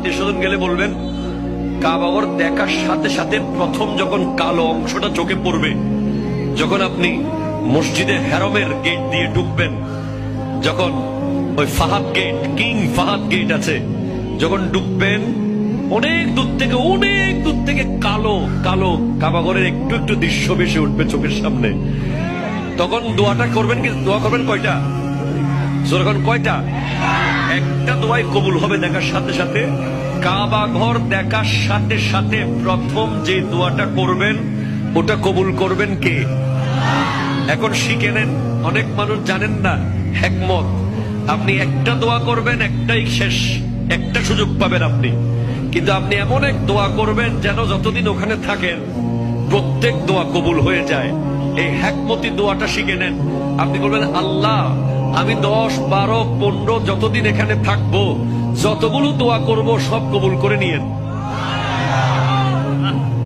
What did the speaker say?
আত্মীয় স্বজন গেলে বলবেন কাবাঘর দেখার সাথে সাথে প্রথম যখন কালো অংশটা চোখে পড়বে, যখন আপনি মসজিদে হেরমের গেট দিয়ে ঢুকবেন, যখন ওই Fahad Gate, King Fahad Gate আছে, যখন ঢুকবেন অনেক দূর থেকে কালো কালো কাবাঘরের একটু একটু দৃশ্য ভেসে উঠবে চোখের সামনে। তখন দোয়াটা করবেন, কি দোয়া করবেন কয়টা? যখন কয়টা? একটা দোয়াই কবুল হবে দেখার সাথে সাথে। কাবা ঘর দেখার সাথে সাথে প্রথম যে দোয়াটা করবেন ওটা কবুল করবেন কে? এখন শিখে নেন, অনেক মানুষ জানেন না হিকমত। আপনি একটা দোয়া করবেন, একটাই শেষ, একটা সুযোগ পাবেন আপনি, কিন্তু আপনি এমন এক দোয়া করবেন যেন যতদিন ওখানে থাকেন প্রত্যেক দোয়া কবুল হয়ে যায়। এই হিকমতি দোয়াটা শিখে নেন। আপনি বলবেন আল্লাহ আমি 10, 12, 15 যতদিন এখানে থাকবো যতগুলো দোয়া করব সব কবুল করে নিয়েন।